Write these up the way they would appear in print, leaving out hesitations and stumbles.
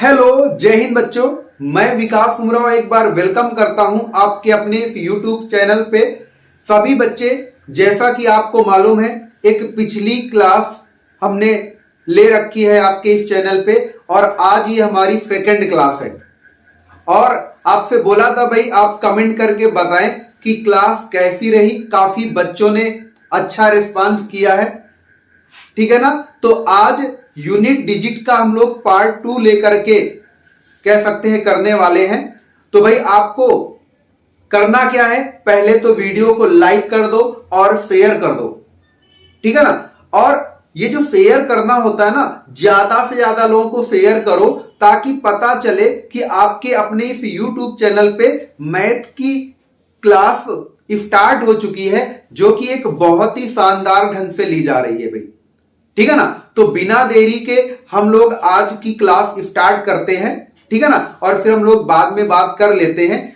Hello, जय हिंद बच्चों। मैं विकास उमराव एक बार वेलकम करता हूं आपके अपने इस यूट्यूब चैनल पे। सभी बच्चे, जैसा कि आपको मालूम है, एक पिछली क्लास हमने ले रखी है आपके इस चैनल पे और आज ये हमारी सेकंड क्लास है। और आपसे बोला था भाई आप कमेंट करके बताएं कि क्लास कैसी रही। काफी बच्चों ने अच्छा रिस्पांस किया है, ठीक है ना। तो आज यूनिट डिजिट का हम लोग पार्ट 2 लेकर के कह सकते हैं करने वाले हैं। तो भाई आपको करना क्या है, पहले तो वीडियो को लाइक कर दो और शेयर कर दो, ठीक है ना। और ये जो शेयर करना होता है ना, ज्यादा से ज्यादा लोगों को शेयर करो ताकि पता चले कि आपके अपने इस यूट्यूब चैनल पे मैथ की क्लास स्टार्ट हो चुकी है, जो कि एक बहुत ही शानदार ढंग से ली जा रही है भाई, ठीक है ना। तो बिना देरी के हम लोग आज की क्लास स्टार्ट करते हैं, ठीक है ना। और फिर हम लोग बाद में बात कर लेते हैं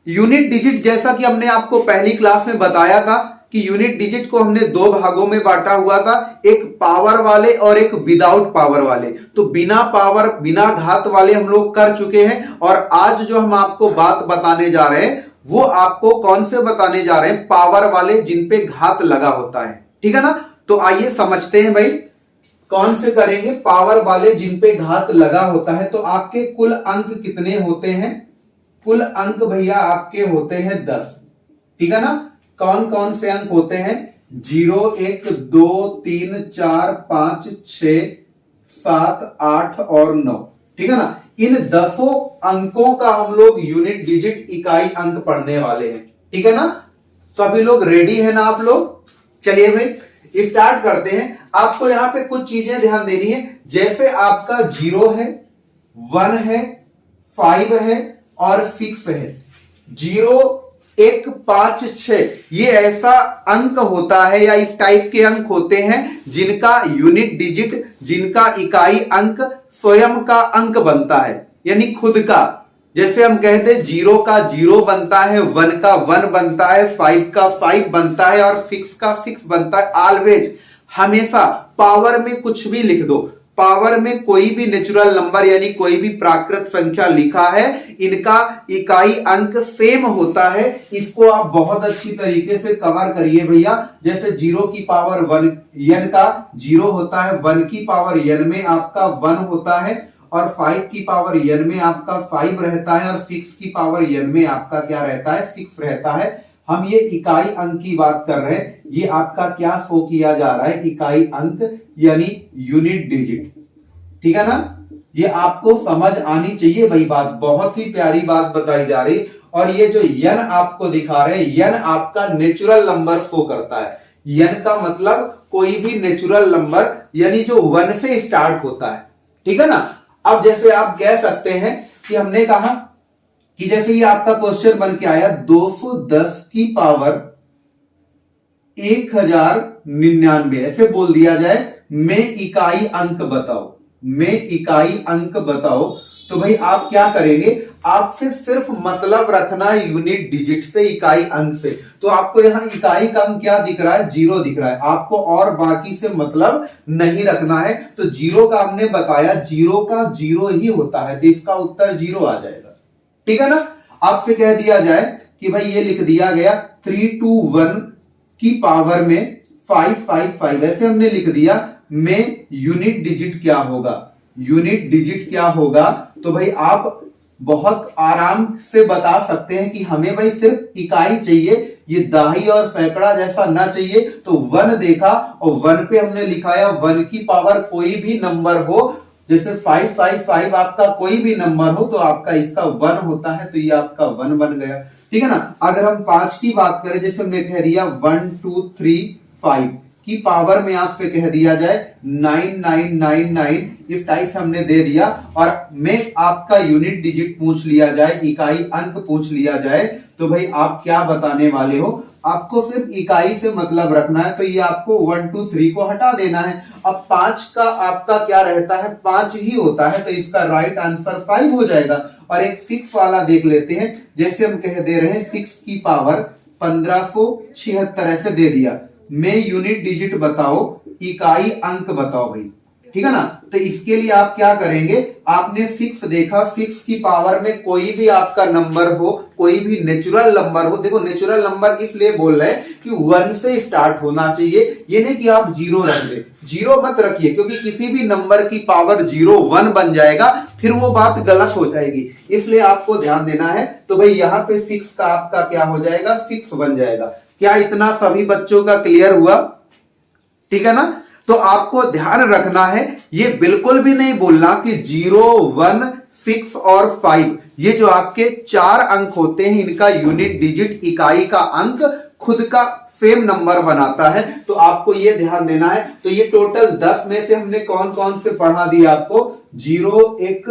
यूनिट डिजिट। जैसा कि हमने आपको पहली क्लास में बताया था कि यूनिट डिजिट को हमने दो भागों में बांटा हुआ था, एक पावर वाले और एक विदाउट पावर वाले। तो बिना पावर बिना घात वाले हम लोग कर चुके हैं और आज जो हम आपको बात बताने जा रहे हैं वो आपको कौन से बताने जा रहे हैं, पावर वाले जिन पे घात लगा होता है, ठीक है ना। तो आइए समझते हैं भाई कौन से करेंगे, पावर वाले जिन पे घात लगा होता है। तो आपके कुल अंक कितने होते हैं? कुल अंक भैया आपके होते हैं 10, ठीक है ना। कौन कौन से अंक होते हैं? 0, 1, 2, 3, 4, 5, 6, 7, 8 और 9, ठीक है ना। इन 10 अंकों का हम लोग यूनिट डिजिट इकाई अंक पढ़ने वाले हैं, ठीक है ना। सभी लोग रेडी है ना आप लोग? चलिए भाई स्टार्ट करते हैं। आपको यहां पे कुछ चीजें ध्यान देनी है। जैसे आपका 0 है, 1 है, 5 है और 6 है। 0, 1, 5, 6 ये ऐसा अंक होता है या इस टाइप के अंक होते हैं जिनका यूनिट डिजिट, जिनका इकाई अंक स्वयं का अंक बनता है, यानी खुद का। जैसे हम कहते हैं 0 का 0 बनता है, 1 का 1 बनता है, 5 का 5 बनता है और 6 का 6 बनता है। ऑलवेज, हमेशा पावर में कुछ भी लिख दो, पावर में कोई भी नेचुरल नंबर यानी कोई भी प्राकृत संख्या लिखा है, इनका इकाई अंक सेम होता है। इसको आप बहुत अच्छी तरीके से कवर करिए भैया। जैसे 0 की पावर 1 n का 0 होता है, 1 की पावर n में आपका 1 होता है और 5 की पावर n में आपका 5 रहता है और 6 की पावर n में आपका क्या रहता है? 6 रहता है। हम ये इकाई अंक की बात कर रहे हैं। ये आपका क्या शो किया जा रहा है? इकाई अंक यानी यूनिट डिजिट, ठीक है ना। ये आपको समझ आनी चाहिए भाई, बात बहुत ही प्यारी बात बताई जा रही। और ये जो n आपको दिखा रहे हैं, n आपका नेचुरल नंबर शो करता है। n का मतलब कोई भी नेचुरल नंबर यानी जो 1 से स्टार्ट होता है, ठीक है ना। अब जैसे आप कह सकते हैं कि हमने कहा कि जैसे ये आपका क्वेश्चन बन के आया 210 की पावर 1099, ऐसे बोल दिया जाए में इकाई अंक बताओ, में इकाई अंक बताओ। तो भाई आप क्या करेंगे? आपसे सिर्फ मतलब रखना है यूनिट डिजिट से, इकाई अंक से। तो आपको यहां इकाई का अंक क्या दिख रहा है? 0 दिख रहा है। आपको और बाकी से मतलब नहीं रखना है। तो 0 का हमने बताया 0 का 0 ही होता है, तो इसका उत्तर 0 आ जाएगा, ठीक है ना। आपसे कह दिया जाए कि भाई ये लिख दिया गया 321 की पावर में 555, ऐसे हमने लिख दिया में यूनिट डिजिट क्या होगा? यूनिट डिजिट क्या होगा? तो भाई आप बहुत आराम से बता सकते हैं कि हमें भाई सिर्फ इकाई चाहिए, ये दहाई और सैकड़ा जैसा ना चाहिए। तो 1 देखा और 1 पे हमने लिखाया 1 की पावर कोई भी नंबर हो, जैसे 555 आपका कोई भी नंबर हो तो आपका इसका 1 होता है, तो ये आपका 1 बन गया, ठीक है ना। अगर हम 5 की बात करें, जैसे हमने कह दिया 1, 2, 3, 5 की पावर में आपसे कह दिया जाए 9999, इस टाइप से हमने दे दिया। और में आपका यूनिट डिजिट पूछ लिया जाए, इकाई अंक पूछ लिया जाए, तो भाई आप क्या बताने वाले हो? आपको सिर्फ इकाई से मतलब रखना है। तो ये आपको 1, 2, 3 को हटा देना है। अब 5 का आपका क्या रहता है? 5 ही होता है, तो इसका राइट आंसर 5 हो जाएगा। और एक 6 वाला देख लेते हैं। जैसे हम कह दे रहे हैं 6 की पावर 1576, ऐसे दे दिया में यूनिट डिजिट बताओ, इकाई अंक बताओ भाई। ठीक है ना। तो इसके लिए आप क्या करेंगे, आपने 6 देखा, 6 की पावर में कोई भी आपका नंबर हो, कोई भी नेचुरल नंबर हो, देखो नेचुरल नंबर इसलिए बोल रहे हैं कि 1 से स्टार्ट होना चाहिए, ये नहीं कि आप 0 रख दे, 0 मत रखिए, क्योंकि किसी भी नंबर की पावर 0 1 बन जाएगा, फिर वो बात गलत हो जाएगी, इसलिए आपको ध्यान देना है। तो भाई यहाँ पे 6 का आपका क्या हो जाएगा, 6 बन जाएगा। क्या इतना सभी बच्चों का क्लियर हुआ? ठीक है ना। तो आपको ध्यान रखना है, ये बिल्कुल भी नहीं बोलना कि 0 1 6 और 5, ये जो आपके 4 अंक होते हैं, इनका यूनिट डिजिट इकाई का अंक खुद का सेम नंबर बनाता है, तो आपको ये ध्यान देना है। तो ये टोटल 10 में से हमने कौन कौन से पढ़ा दिया आपको, 0 1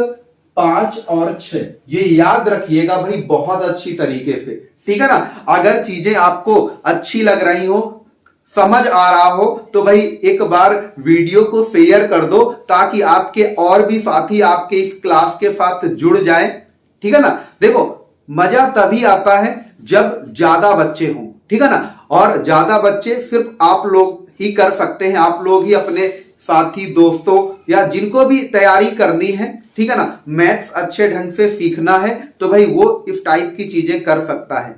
5 और 6, ये याद रखिएगा भाई बहुत अच्छी तरीके से, ठीक है ना। अगर चीजें आपको अच्छी लग रही हो, समझ आ रहा हो, तो भाई एक बार वीडियो को शेयर कर दो, ताकि आपके और भी साथी आपके इस क्लास के साथ जुड़ जाएं, ठीक है ना। देखो मजा तभी आता है जब ज्यादा बच्चे हों, ठीक है ना, और ज्यादा बच्चे सिर्फ आप लोग ही कर सकते हैं, आप लोग ही अपने साथी दोस्तों या जिनको भी तैयारी करनी है, ठीक है ना, मैथ्स अच्छे ढंग से सीखना है, तो भाई वो इस टाइप की चीजें कर सकता है,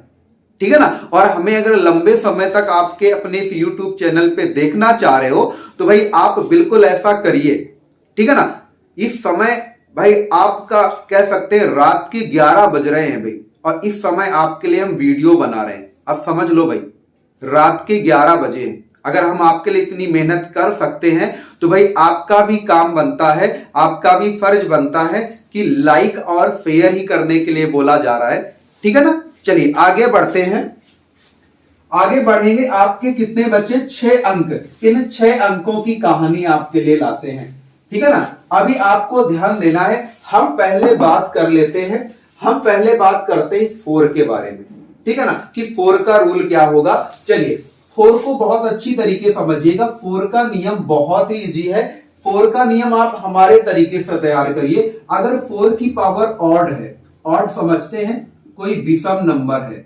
ठीक है ना। और हमें अगर लंबे समय तक आपके अपने इस YouTube चैनल पे देखना चाह रहे हो, तो भाई आप बिल्कुल ऐसा करिए, ठीक है ना। इस समय भाई आपका कह सकते हैं रात के 11 बज रहे हैं भाई, और इस समय आपके लिए हम वीडियो बना रहे हैं, अब समझ लो भाई रात के 11 बजे हैं। अगर हम आपके लिए इतनी मेहनत कर सकते हैं, तो भाई आपका भी काम बनता है, आपका भी फर्ज बनता है कि लाइक और शेयर ही करने के लिए बोला जा रहा है, ठीक है ना। चलिए आगे बढ़ते हैं, आगे बढ़ेंगे। आपके कितने बचे, 6 अंक, इन 6 अंकों की कहानी आपके लिए लाते हैं, ठीक है ना। अभी आपको ध्यान देना है, हम पहले बात कर लेते हैं, हम पहले बात करते हैं 4 के बारे में, ठीक है ना, कि 4 का रूल क्या होगा। चलिए 4 को बहुत अच्छी तरीके समझिएगा, 4 का नियम बहुत ही इजी है। 4 का नियम आप हमारे तरीके से तैयार करिए। अगर 4 की पावर ऑड है, ऑड समझते हैं कोई विषम नंबर है,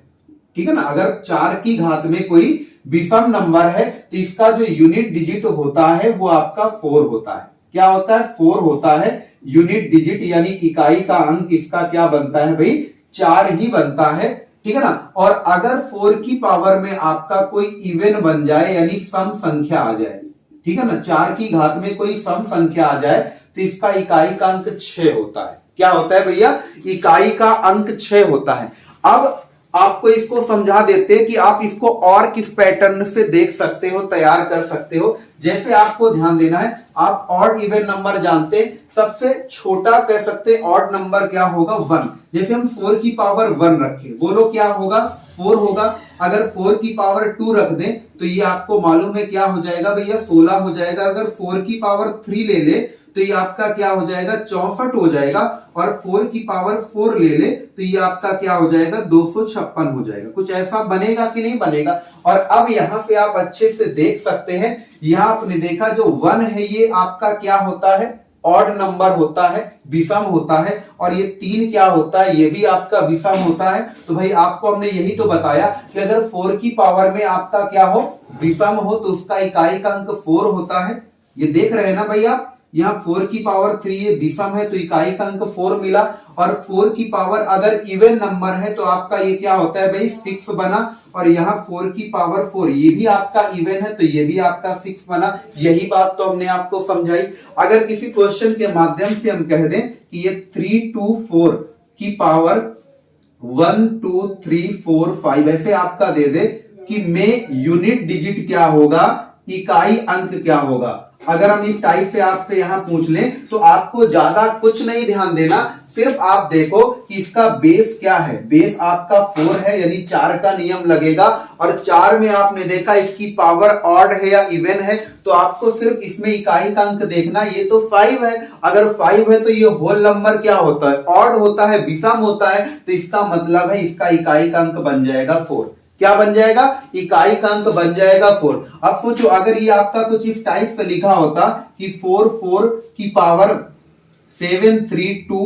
ठीक है ना, अगर 4 की घात में कोई विषम नंबर है, तो इसका जो यूनिट डिजिट होता है वो आपका 4 होता है। क्या होता है, 4 होता है। यूनिट डिजिट यानी इकाई का अंक इसका क्या बनता है भाई, 4 ही बनता है, ठीक है ना। और अगर 4 की पावर में आपका कोई इवन बन जाए, यानी सम संख्या आ जाए, ठीक है ना, 4 की घात में कोई सम संख्या आ जाए, तो इसका इकाई का अंक 6 होता है। क्या होता है भैया, इकाई का अंक 6 होता है। अब आपको इसको समझा देते हैं कि आप इसको और किस पैटर्न से देख सकते हो, तैयार कर सकते हो। जैसे आपको ध्यान देना है, आप ऑड इवन नंबर जानते हैं, सबसे छोटा कह सकते हैं ऑड नंबर क्या होगा, 1। जैसे हम 4 की पावर 1 रखें, बोलो क्या होगा, 4 होगा। अगर 4 की पावर 2 रख दें, तो ये आपको मालूम है क्या हो जाएगा भैया, 16 हो जाएगा। अगर 4 की पावर 3 ले ले, तो ये आपका क्या हो जाएगा, 64 हो जाएगा। और 4 की पावर 4 ले ले, तो ये आपका क्या हो जाएगा, 256 हो जाएगा। कुछ ऐसा बनेगा कि नहीं बनेगा। और अब यहां से आप अच्छे से देख सकते हैं, यहां आपने देखा जो 1 है ये आपका क्या होता है, ऑड नंबर होता है, विषम होता है। और ये 3 क्या होता है, ये भी आपका विषम होता है। तो भाई आपको हमने यही तो बताया कि अगर 4 की पावर में आपका क्या हो, विषम हो, तो उसका इकाई का अंक 4 होता है। ये देख रहे हैं ना भाई आप, यहाँ 4 की पावर 3 ये विषम है, तो इकाई का अंक 4 मिला। और 4 की पावर अगर इवन नंबर है, तो आपका ये क्या होता है भाई, 6 बना। और यहाँ 4 की पावर 4 ये भी आपका इवन है, तो ये भी आपका 6 बना। यही बात तो हमने आपको समझाई। अगर किसी क्वेश्चन के माध्यम से हम कह दें कि ये 3 2 4 की पावर 1 2 3 4 5 ऐसे आपका दे दे कि में यूनिट डिजिट क्या होगा, इकाई अंक क्या होगा। अगर हम इस टाइप से आपसे यहां पूछ लें, तो आपको ज्यादा कुछ नहीं ध्यान देना, सिर्फ आप देखो कि इसका बेस क्या है। बेस आपका 4 है, यानी 4 का नियम लगेगा। और 4 में आपने देखा इसकी पावर ऑड है या इवन है, तो आपको सिर्फ इसमें इकाई का अंक देखना। ये तो 5 है, अगर 5 है तो ये होल नंबर क्या होता है, ऑड होता है, विषम होता है। तो इसका मतलब है इसका इकाई का अंक बन जाएगा 4। क्या बन जाएगा, इकाई का अंक बन जाएगा 4। अब सोचो अगर ये आपका कुछ इस टाइप से लिखा होता कि 4 4 की पावर 7 3 2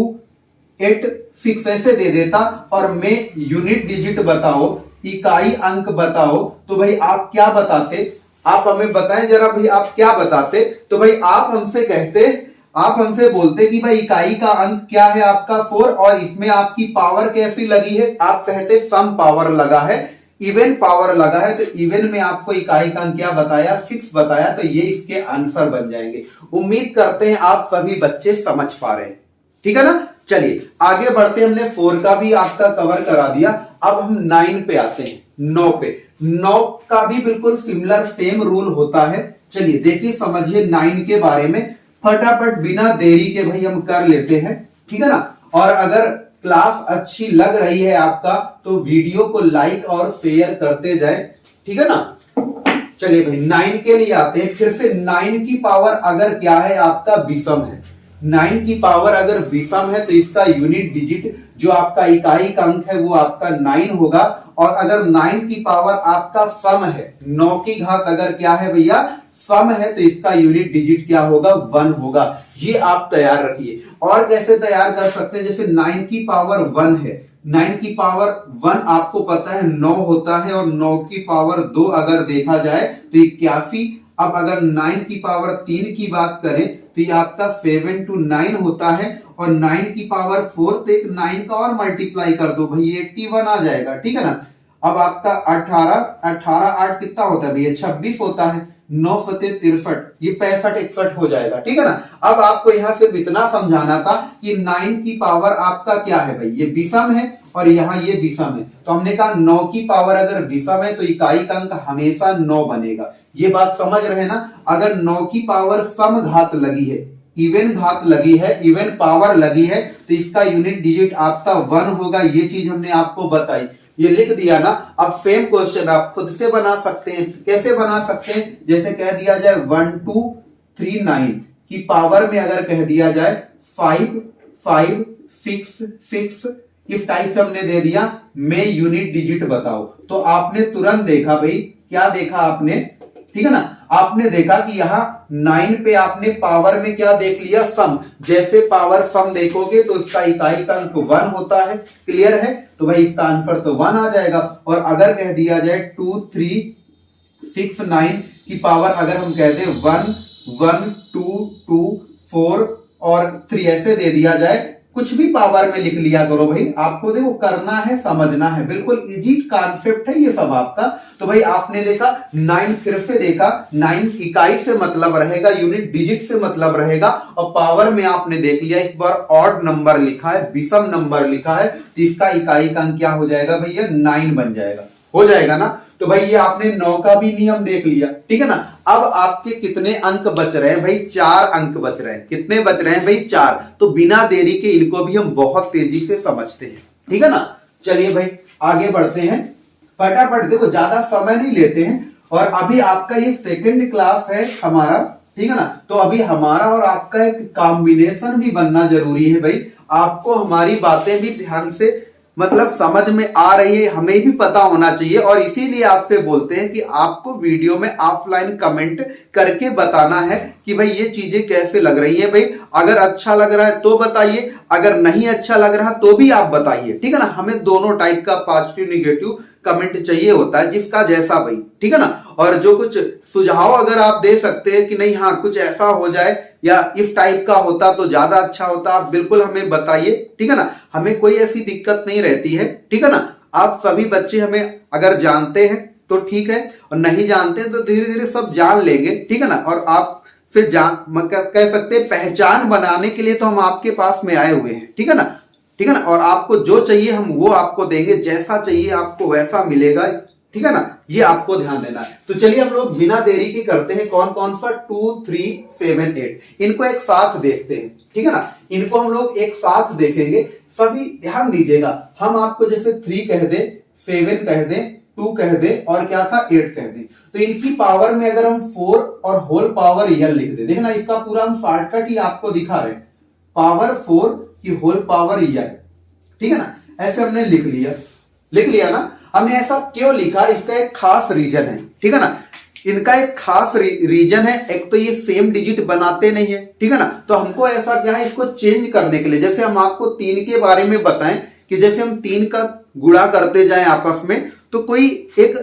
8 6 ऐसे दे देता, और मैं यूनिट डिजिट बताओ, इकाई अंक बताओ, तो भाई आप क्या बताते, आप हमें बताएं जरा भाई, आप क्या बताते? तो भाई आप हमसे कहते, आप हमसे बोलते कि भाई इकाई का अंक क्या है आपका 4 और इसमें आपकी पावर कैसी लगी है? आप कहते सम पावर लगा है, इवन पावर लगा है। तो इवन में आपको इकाई का अंक क्या बताया? 6 बताया। तो ये इसके आंसर बन जाएंगे। उम्मीद करते हैं आप सभी बच्चे समझ पा रहे हैं, ठीक है ना। चलिए आगे बढ़ते हैं, हमने 4 का भी आपका कवर करा दिया। अब हम 9 पे आते हैं, 9 पे। 9 का भी बिल्कुल सिमिलर सेम रूल होता है। चलिए देखिए समझिए 9 के बारे में फटाफट बिना देरी के भाई हम कर लेते हैं, ठीक है ना। और अगर क्लास अच्छी लग रही है आपका तो वीडियो को लाइक और शेयर करते जाए, ठीक है ना। चलिए भाई 9 के लिए आते हैं फिर से। 9 की पावर अगर क्या है आपका विषम है, 9 की पावर अगर विषम है तो इसका यूनिट डिजिट जो आपका इकाई का अंक है वो आपका 9 होगा। और अगर 9 की पावर आपका सम है, 9 की घात अगर क्या है भैया सम है, तो इसका यूनिट डिजिट क्या होगा? 1 होगा। ये आप तैयार रखिए। और कैसे तैयार कर सकते हैं? जैसे 9 की पावर 1 है, 9 की पावर 1 आपको पता है 9 होता है, और 9 की पावर 2 अगर देखा जाए तो 81। अब अगर 9 की पावर 3 की बात करें तो ये आपका 7 to 9 होता है। और 9 की पावर 4 तो एक 9 का और मल्टीप्लाई कर दो भाई, 81 आ जाएगा, ठीक है ना। अब आपका 18 8 कितना होता है भैया? 26 होता है। 9 सते 63, ये 65 61 हो जाएगा, ठीक है ना। अब आपको यहां से इतना समझाना था कि 9 की पावर आपका क्या है भाई? ये विषम है और यहाँ ये विषम है। तो हमने कहा 9 की पावर अगर विषम है तो इकाई का अंक हमेशा 9 बनेगा। ये बात समझ रहे हैं ना। अगर 9 की पावर सम घात लगी है, इवन घात लगी है, इवन पावर लगी है, तो इसका यूनिट डिजिट आपका 1 होगा। ये चीज हमने आपको बताई, ये लिख दिया ना। अब सेम क्वेश्चन आप खुद से बना सकते हैं। कैसे बना सकते हैं? जैसे कह दिया जाए 1 2 3 9 की पावर में अगर कह दिया जाए 5 5 6 6, इस टाइप से हमने दे दिया, मैं यूनिट डिजिट बताओ। तो आपने तुरंत देखा भाई, क्या देखा आपने? ठीक है ना, आपने देखा कि यहां 9 पे आपने पावर में क्या देख लिया? सम। जैसे पावर सम देखोगे तो इसका इकाई का अंक 1 होता है। क्लियर है? तो भाई इसका आंसर तो 1 आ जाएगा। और अगर कह दिया जाए 2 3 6 9 की पावर अगर हम कहते हैं 1 1 2 2 4 और 3 ऐसे दे दिया जाए, कुछ भी पावर में लिख लिया करो भाई। आपको देखो करना है, समझना है, बिल्कुल इजी कॉन्सेप्ट है ये सब आपका। तो भाई आपने देखा 9, फिर से देखा 9 इकाई से मतलब रहेगा, यूनिट डिजिट से मतलब रहेगा। और पावर में आपने देख लिया, इस बार ऑड नंबर लिखा है, विषम नंबर लिखा है, तो इसका इकाई का अंक क्या हो जाएगा भैया? 9 बन जाएगा। हो जाएगा ना। तो भाई ये आपने 9 का भी नियम देख लिया, ठीक है ना। अब आपके कितने अंक बच रहे हैं भाई? 4 अंक बच रहे हैं। कितने बच रहे हैं भाई? 4। तो बिना देरी के इनको भी हम बहुत तेजी से समझते हैं, ठीक है ना। चलिए भाई आगे बढ़ते हैं फटाफट। देखो ज्यादा समय नहीं लेते हैं। और अभी आपका ये सेकंड क्लास है हमारा, ठीक है ना। तो अभी हमारा और आपका एक कॉम्बिनेशन भी बनना जरूरी है भाई। आपको हमारी बातें भी ध्यान से मतलब समझ में आ रही है, हमें भी पता होना चाहिए। और इसीलिए आपसे बोलते हैं कि आपको वीडियो में ऑफलाइन कमेंट करके बताना है कि भाई ये चीजें कैसे लग रही है। भाई अगर अच्छा लग रहा है तो बताइए, अगर नहीं अच्छा लग रहा तो भी आप बताइए, ठीक है ना। हमें दोनों टाइप का पॉजिटिव निगेटिव कमेंट चाहिए होता है, जिसका जैसा भाई, ठीक है ना। और जो कुछ सुझाव अगर आप दे सकते हैं कि नहीं हाँ कुछ ऐसा हो जाए या इस टाइप का होता तो ज्यादा अच्छा होता, आप बिल्कुल हमें बताइए, ठीक है ना। हमें कोई ऐसी दिक्कत नहीं रहती है, ठीक है ना। आप सभी बच्चे हमें अगर जानते हैं तो ठीक है, और नहीं जानते तो धीरे धीरे सब जान लेंगे, ठीक है ना। और आप फिर कह सकते हैं पहचान बनाने के लिए तो हम आपके पास में आए हुए हैं, ठीक है ना, ठीक है ना। और आपको जो चाहिए हम वो आपको देंगे, जैसा चाहिए आपको वैसा मिलेगा, ठीक है ना। ये आपको ध्यान देना है। तो चलिए हम लोग बिना देरी के करते हैं कौन कौन सा 2 3 7 8 इनको एक साथ देखते हैं, ठीक है ना। इनको हम लोग एक साथ देखेंगे। सभी ध्यान दीजिएगा, हम आपको जैसे 3 कह दे, 7 कह दे, 2 कह दे और क्या था 8 कह दे, तो इनकी पावर में अगर हम 4 और होल पावर रियल लिख दे, देखना इसका पूरा हम शॉर्टकट ही आपको दिखा रहे हैं, पावर 4 की होल पावर रियल, ठीक है ना। ऐसे हमने लिख लिया ना। हमने ऐसा क्यों लिखा? इसका एक खास रीजन है, ठीक है ना। इनका एक खास रीजन है। एक तो ये सेम डिजिट बनाते नहीं है, ठीक है ना। तो हमको ऐसा क्या है, इसको चेंज करने के लिए, जैसे हम आपको 3 के बारे में बताएं कि जैसे हम 3 का गुणा करते जाएं आपस में, तो कोई एक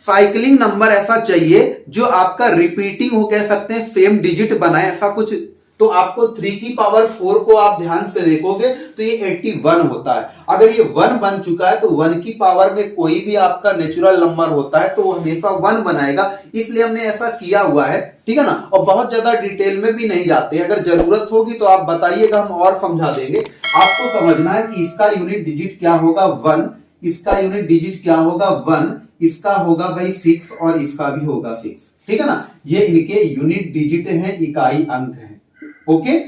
साइक्लिंग नंबर ऐसा चाहिए जो आपका रिपीटिंग हो, कह सकते हैं सेम डिजिट बनाए, ऐसा कुछ। तो आपको 3 की पावर 4 को आप ध्यान से देखोगे तो ये 81 होता है। अगर ये 1 बन चुका है तो 1 की पावर में कोई भी आपका नेचुरल नंबर होता है तो वो हमेशा 1 बनाएगा, इसलिए हमने ऐसा किया हुआ है, ठीक है ना। और बहुत ज्यादा डिटेल में भी नहीं जाते, अगर जरूरत होगी तो आप बताइएगा, हम और समझा देंगे। आपको समझना है कि इसका यूनिट डिजिट क्या होगा 1, इसका यूनिट डिजिट क्या होगा 1, इसका होगा भाई 6 और इसका भी होगा 6, ठीक है ना। ये इनके यूनिट डिजिट हैं, इकाई अंक हैं। ओके,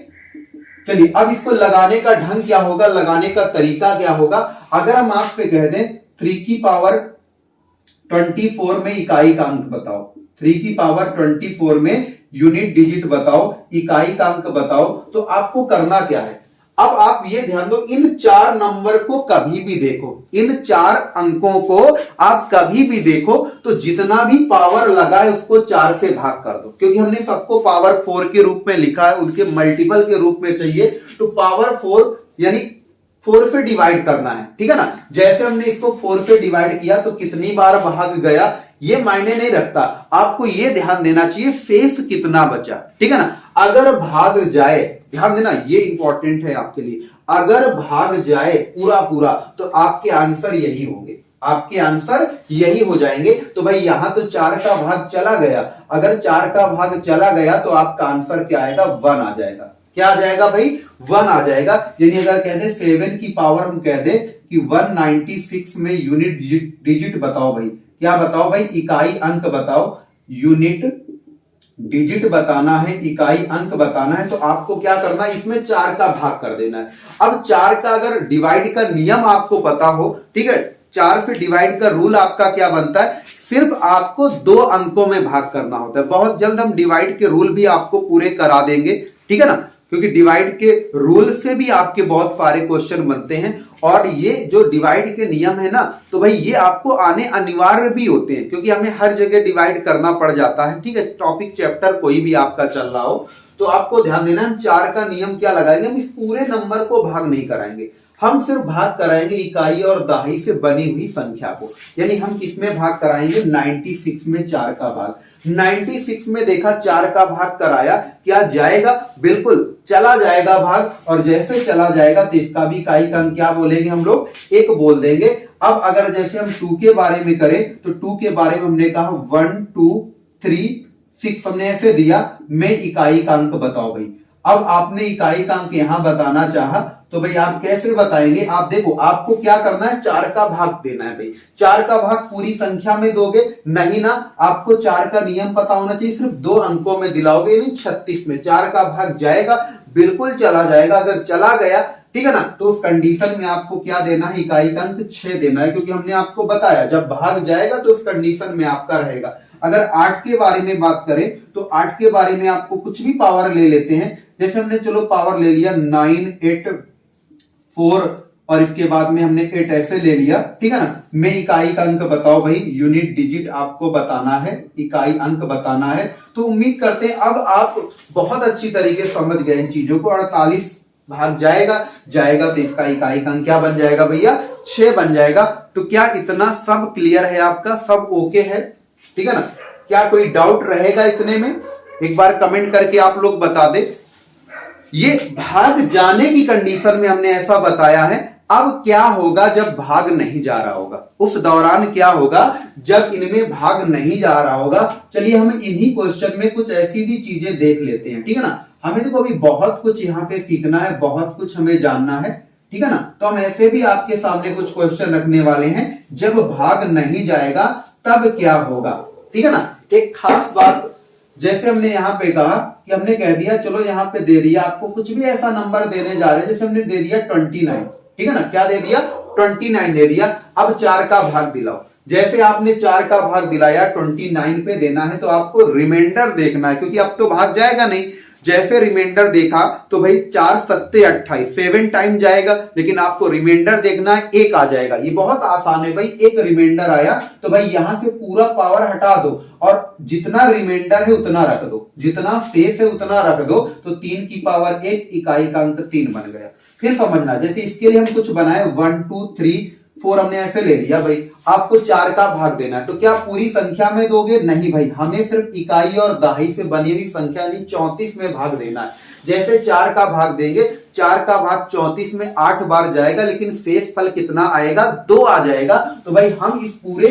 चलिए अब इसको लगाने का ढंग क्या होगा, लगाने का तरीका क्या होगा। अगर हम आपसे कह दें 3 की पावर 24 में इकाई का अंक बताओ, 3 की पावर 24 में यूनिट डिजिट बताओ, इकाई का अंक बताओ, तो आपको करना क्या है। अब आप ये ध्यान दो, इन 4 नंबर को कभी भी देखो, इन 4 अंकों को आप कभी भी देखो तो जितना भी पावर लगा है उसको 4 से भाग कर दो, क्योंकि हमने सबको पावर 4 के रूप में लिखा है, उनके मल्टीपल के रूप में चाहिए तो पावर 4 यानी 4 से डिवाइड करना है, ठीक है ना। जैसे हमने इसको 4 से डिवाइड किया तो कितनी बार भाग गया ये मायने नहीं रखता, आपको ये ध्यान देना चाहिए शेष कितना बचा, ठीक है ना। अगर भाग जाए, ध्यान देना ये इंपॉर्टेंट है आपके लिए, अगर भाग जाए पूरा पूरा तो आपके आंसर यही होंगे, आपके आंसर यही हो जाएंगे। तो भाई यहां तो 4 का भाग चला गया, अगर 4 का भाग चला गया तो आपका आंसर क्या आएगा 1 आ जाएगा। क्या आ जाएगा भाई 1 आ जाएगा। यानी अगर कह दे 7 की पावर हम कह दे कि 196 में यूनिट डिजिट बताओ भाई, क्या बताओ भाई, इकाई अंक बताओ, यूनिट डिजिट बताना है, इकाई अंक बताना है, तो आपको क्या करना है, इसमें 4 का भाग कर देना है। अब 4 का अगर डिवाइड का नियम आपको पता हो, ठीक है, 4 से डिवाइड का रूल आपका क्या बनता है, सिर्फ आपको 2 अंकों में भाग करना होता है। बहुत जल्द हम डिवाइड के रूल भी आपको पूरे करा देंगे, ठीक है ना, क्योंकि डिवाइड के रूल से भी आपके बहुत सारे क्वेश्चन बनते हैं और ये जो डिवाइड के नियम है ना, तो भाई ये आपको आने अनिवार्य भी होते हैं, क्योंकि हमें हर जगह डिवाइड करना पड़ जाता है, ठीक है। टॉपिक चैप्टर कोई भी आपका चल रहा हो तो आपको ध्यान देना, हम 4 का नियम क्या लगाएंगे, हम इस पूरे नंबर को भाग नहीं कराएंगे, हम सिर्फ भाग कराएंगे इकाई और दहाई से बनी हुई संख्या को। यानी हम किसमें भाग कराएंगे, 96 में 4 का भाग। 96 में देखा 4 का भाग कराया, क्या जाएगा, बिल्कुल चला जाएगा भाग, और जैसे चला जाएगा तो इसका भी इकाई का अंक क्या बोलेंगे हम लोग, 1 बोल देंगे। अब अगर जैसे हम 2 के बारे में करें तो 2 के बारे में हमने कहा 1 2 3 6 हमने ऐसे दिया, में इकाई का अंक बताओ भाई। अब आपने इकाई का अंक यहां बताना चाहा तो भाई आप कैसे बताएंगे, आप देखो आपको क्या करना है, 4 का भाग देना है भाई। 4 का भाग पूरी संख्या में दोगे नहीं ना, आपको 4 का नियम पता होना चाहिए, सिर्फ 2 अंकों में दिलाओगे, यानी 36 में 4 का भाग जाएगा, बिल्कुल चला जाएगा। अगर चला गया, ठीक है ना, तो उस कंडीशन में आपको क्या देना है, इकाई का अंक 6 देना है, क्योंकि हमने आपको बताया जब भाग जाएगा तो उस कंडीशन में आपका रहेगा। अगर 8 के बारे में बात करें तो 8 के बारे में आपको कुछ भी पावर ले लेते हैं, जैसे हमने चलो पावर ले लिया 9 8 4 और इसके बाद में हमने 8 ऐसे ले लिया, ठीक है ना। में इकाई का अंक बताओ भाई, यूनिट डिजिट आपको बताना है, इकाई अंक बताना है। तो उम्मीद करते हैं अब आप बहुत अच्छी तरीके से समझ गए इन चीजों को। 48 भाग जाएगा तो इसका इकाई का अंक क्या बन जाएगा भैया, 6 बन जाएगा। तो क्या इतना सब क्लियर है आपका, सब ओके है, ठीक है ना। क्या कोई डाउट रहेगा इतने में, एक बार कमेंट करके आप लोग बता दे। ये भाग जाने की कंडीशन में हमने ऐसा बताया है। अब क्या होगा जब भाग नहीं जा रहा होगा, उस दौरान क्या होगा जब इनमें भाग नहीं जा रहा होगा। चलिए हम इन्हीं क्वेश्चन में कुछ ऐसी भी चीजें देख लेते हैं, ठीक है ना। हमें देखो अभी बहुत कुछ यहाँ पे सीखना है, बहुत कुछ हमें जानना है, ठीक है ना। तो हम ऐसे भी आपके सामने कुछ क्वेश्चन रखने वाले हैं, जब भाग नहीं जाएगा तब क्या होगा, ठीक है ना। एक खास बात, जैसे हमने यहाँ पे कहा कि हमने कह दिया चलो यहाँ पे दे दिया, आपको कुछ भी ऐसा नंबर देने जा रहे हैं, जैसे हमने दे दिया 29, ठीक है ना। क्या दे दिया, 29 दे दिया। अब 4 का भाग दिलाओ, जैसे आपने 4 का भाग दिलाया 29 पे देना है, तो आपको रिमाइंडर देखना है, क्योंकि अब तो भाग जाएगा नहीं। जैसे रिमाइंडर देखा तो भाई 4 सत्ते 28, 7 टाइम जाएगा, लेकिन आपको रिमाइंडर देखना है, 1 आ जाएगा। ये बहुत आसान है भाई, एक रिमाइंडर आया तो भाई यहां से पूरा पावर हटा दो और जितना रिमाइंडर है उतना रख दो, जितना शेष है उतना रख दो, तो 3 की पावर 1, इकाई का अंक 3 बन गया। फिर समझना, जैसे इसके लिए हम कुछ बनाए 1 2 3 4 हमने ऐसे ले लिया भाई। आपको 4 का भाग देना है, तो क्या पूरी संख्या में दोगे? नहीं भाई, हमें सिर्फ इकाई और दहाई से बनी हुई संख्या यानी 34 में भाग देना है। जैसे 4 का भाग देंगे, 4 का भाग 34 में 8 बार जाएगा, लेकिन शेष फल कितना आएगा? 2 आ जाएगा। तो भाई हम इस पूरे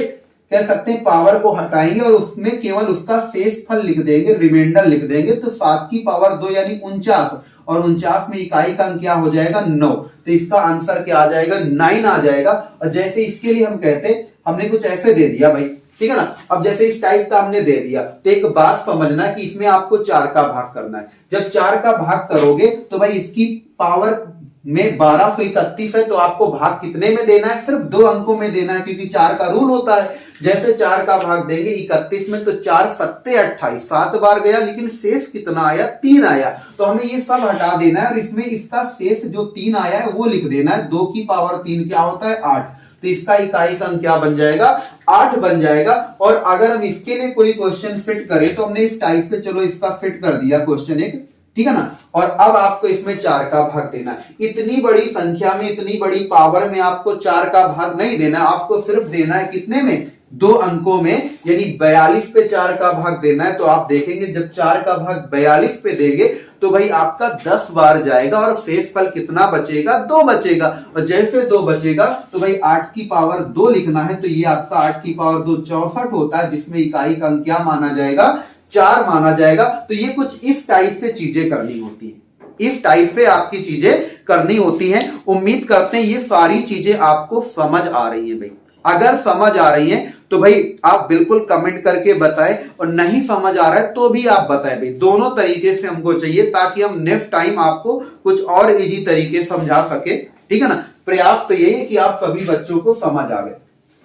कह सकते हैं पावर को हटाएंगे और उसमें केवल उसका शेष फल लिख देंगे, रिमाइंडर लिख देंगे। तो 7 की पावर 2 यानी 49, और 49 में इकाई का अंक क्या हो जाएगा? 9। तो इसका आंसर क्या आ जाएगा? 9 आ जाएगा। और जैसे इसके लिए हम कहते, हमने कुछ ऐसे दे दिया भाई, ठीक है ना। अब जैसे इस टाइप का हमने दे दिया, तो एक बात समझना कि इसमें आपको 4 का भाग करना है। जब 4 का भाग करोगे तो भाई इसकी पावर में 1231 है, तो आपको भाग कितने में देना है? सिर्फ 2 अंकों में देना है, क्योंकि 4 का रूल होता है। जैसे 4 का भाग देंगे 31 में, तो 4 सत्ते 28, 7 बार गया, लेकिन शेष कितना आया? 3 आया। तो हमें ये सब हटा देना है और इसमें इसका शेष जो 3 आया है वो लिख देना है। 2 की पावर 3 क्या होता है? 8। तो इसका इकाई का अंक क्या बन जाएगा? 8 बन जाएगा। और अगर हम इसके लिए कोई क्वेश्चन फिट करें, तो हमने इस टाइप से चलो इसका फिट कर दिया क्वेश्चन एक, ठीक है ना। और अब आपको इसमें 4 का भाग देना है। इतनी बड़ी संख्या में, इतनी बड़ी पावर में आपको 4 का भाग नहीं देना, आपको सिर्फ देना है कितने में? 2 अंकों में, यानी 42 पे 4 का भाग देना है। तो आप देखेंगे जब 4 का भाग 42 पे देंगे तो भाई आपका 10 बार जाएगा और शेष फल कितना बचेगा? 2 बचेगा। और जैसे 2 बचेगा तो भाई 8 की पावर 2 लिखना है, तो ये आपका 8 की पावर 2 64 होता है, जिसमें इकाई का अंक क्या माना जाएगा? 4 माना जाएगा। तो ये कुछ इस टाइप से चीजें करनी होती है, इस टाइप से आपकी चीजें करनी होती हैं। उम्मीद करते हैं ये सारी चीजें आपको समझ आ रही हैं भाई। अगर समझ आ रही है तो भाई आप बिल्कुल कमेंट करके बताएं, और नहीं समझ आ रहा है तो भी आप बताएं भाई। दोनों तरीके से हमको चाहिए, ताकि हम नेक्स्ट टाइम आपको कुछ और इजी तरीके समझा सके, ठीक है ना। प्रयास तो यही है कि आप सभी बच्चों को समझ आ गए,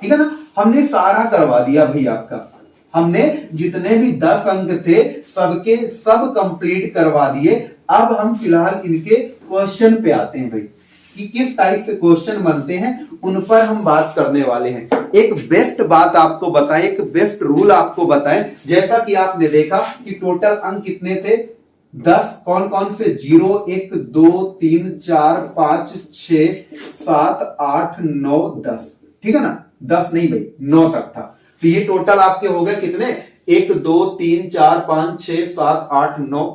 ठीक है ना। हमने सारा करवा दिया भाई आपका, हमने जितने भी 10 अंक थे सबके सब कंप्लीट करवा दिए। अब हम फिलहाल इनके क्वेश्चन पे आते हैं भाई, कि किस टाइप से क्वेश्चन बनते हैं, उन पर हम बात करने वाले हैं। एक बेस्ट बात आपको बताएं, एक बेस्ट रूल आपको बताएं। जैसा कि आपने देखा कि टोटल अंक कितने थे? 10। कौन कौन से? 0, 1, 2, 3, 4, 5, 6, 7, 8, 9, 10, ठीक है ना। 10 नहीं भाई, 9 तक था। तो ये टोटल आपके हो गए कितने? 1, 2, 3, 4, 5, 6, 7, 8, 9,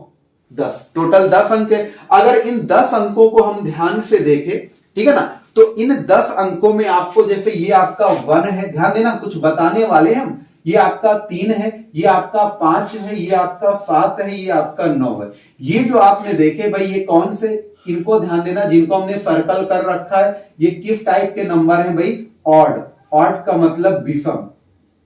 10। टोटल 10 अंक है। अगर इन 10 अंकों को हम ध्यान से देखें, ठीक है ना, तो इन 10 अंकों में आपको, जैसे ये आपका 1 है, ध्यान देना कुछ बताने वाले हैं हम। ये आपका 3 है, ये आपका 5 है, ये आपका 7 है, ये आपका 9 है। ये जो आपने देखे भाई, ये कौन से, इनको ध्यान देना, जिनको हमने सर्कल कर रखा है, ये किस टाइप के नंबर है भाई? ऑड। ऑड का मतलब विषम,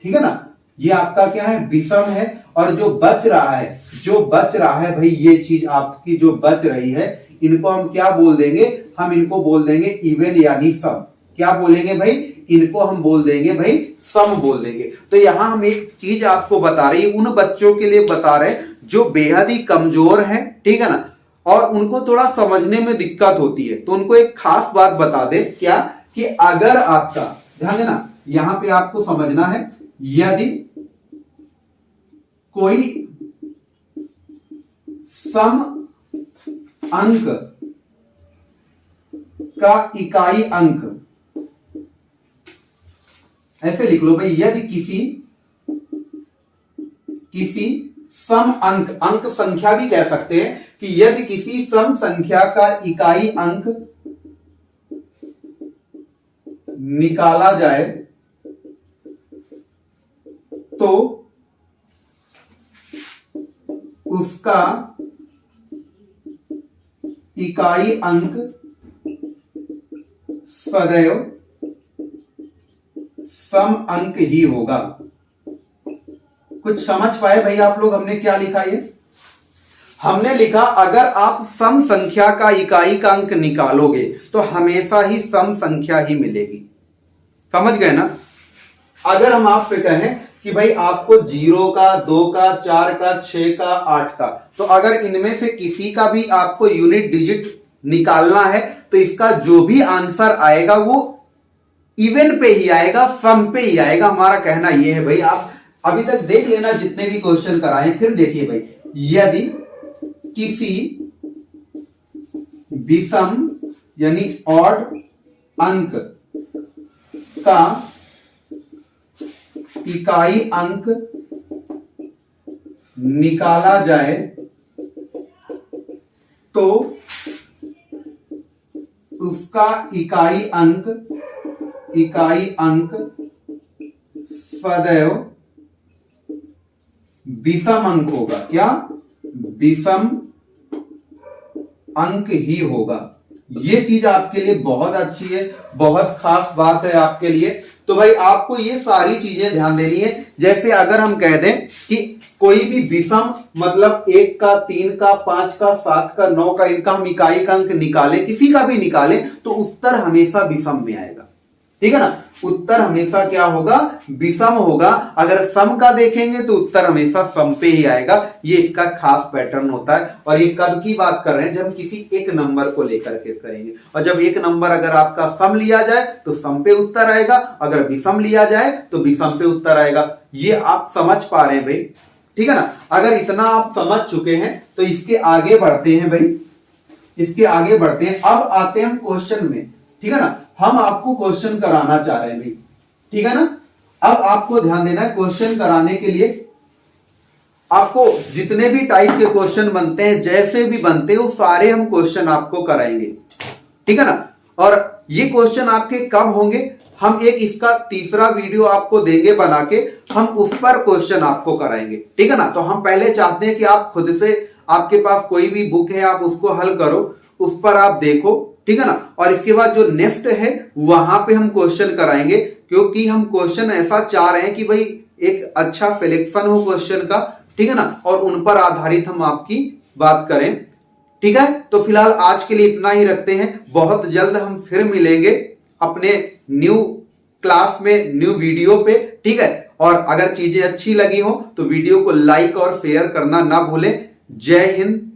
ठीक है ना। ये आपका क्या है? विषम है। और जो बच रहा है, जो बच रहा है भाई, ये चीज आपकी जो बच रही है, इनको हम क्या बोल देंगे? हम इनको बोल देंगे इवन यानी सम। क्या बोलेंगे भाई? इनको हम बोल देंगे भाई सम बोल देंगे। तो यहां हम एक चीज आपको बता रहे हैं, उन बच्चों के लिए बता रहे हैं जो बेहद ही कमजोर हैं, ठीक है ना, और उनको थोड़ा समझने में दिक्कत होती है। तो उनको एक खास बात बता दे, क्या? कि अगर आपका, ध्यान देना, यहां पे आपको समझना है, यदि कोई सम अंक का इकाई अंक, ऐसे लिख लो भाई, यदि किसी सम अंक, अंक संख्या भी कह सकते हैं, कि यदि किसी सम संख्या का इकाई अंक निकाला जाए तो उसका इकाई अंक सदैव सम अंक ही होगा। कुछ समझ पाए भाई आप लोग? हमने क्या लिखा? ये हमने लिखा, अगर आप सम संख्या का इकाई का अंक निकालोगे तो हमेशा ही सम संख्या ही मिलेगी। समझ गए ना। अगर हम आपसे कहें कि भाई आपको 0 का, 2 का, 4 का, 6 का, 8 का, तो अगर इनमें से किसी का भी आपको यूनिट डिजिट निकालना है, तो इसका जो भी आंसर आएगा वो इवन पे ही आएगा, सम पे ही आएगा। हमारा कहना यह है भाई, आप अभी तक देख लेना जितने भी क्वेश्चन कराए, फिर देखिए भाई, यदि किसी विषम यानी ऑड अंक का इकाई अंक निकाला जाए तो उसका इकाई अंक सदैव विषम अंक होगा। क्या? विषम अंक ही होगा। ये चीज आपके लिए बहुत अच्छी है, बहुत खास बात है आपके लिए। तो भाई आपको ये सारी चीजें ध्यान देनी है। जैसे अगर हम कह दें कि कोई भी विषम मतलब 1 का, 3 का, 5 का, 7 का, 9 का, इनका हम इकाई का अंक निकाले, किसी का भी निकाले, तो उत्तर हमेशा विषम में आएगा। ठीक है ना? उत्तर हमेशा क्या होगा? विषम होगा। अगर सम का देखेंगे तो उत्तर हमेशा सम पे ही आएगा। ये इसका खास पैटर्न होता है। और ये कब की बात कर रहे हैं? जब हम किसी एक नंबर को लेकर के करेंगे। और जब एक नंबर अगर आपका सम लिया जाए तो सम पे उत्तर आएगा, अगर विषम लिया जाए तो विषम पे उत्तर आएगा। ये आप समझ पा रहे हैं भाई? ठीक है ना? अगर इतना आप समझ चुके हैं तो इसके आगे बढ़ते हैं भाई, इसके आगे बढ़ते हैं। अब आते हैं हम क्वेश्चन में। ठीक है ना? हम आपको क्वेश्चन कराना चाह रहे हैं भाई। ठीक है ना? अब आपको ध्यान देना है, क्वेश्चन कराने के लिए आपको जितने भी टाइप के क्वेश्चन बनते हैं, जैसे भी बनते हैं, वो सारे हम क्वेश्चन आपको कराएंगे। ठीक है ना? और ये क्वेश्चन आपके कब होंगे? हम एक इसका तीसरा वीडियो आपको देंगे बना के, हम उस पर क्वेश्चन आपको कराएंगे। ठीक है ना? तो हम पहले चाहते हैं कि आप खुद से, आपके पास कोई भी बुक है, आप उसको हल करो, उस पर आप देखो। ठीक है ना? और इसके बाद जो नेक्स्ट है वहां पे हम क्वेश्चन कराएंगे, क्योंकि हम क्वेश्चन ऐसा चाह रहे हैं कि भाई एक अच्छा सिलेक्शन हो क्वेश्चन का। ठीक है ना? और उन पर आधारित हम आपकी बात करें। ठीक है? तो फिलहाल आज के लिए इतना ही रखते हैं। बहुत जल्द हम फिर मिलेंगे अपने न्यू क्लास में, न्यू वीडियो पे। ठीक है? और अगर चीजें अच्छी लगी हो तो वीडियो को लाइक और शेयर करना ना भूलें। जय हिंद,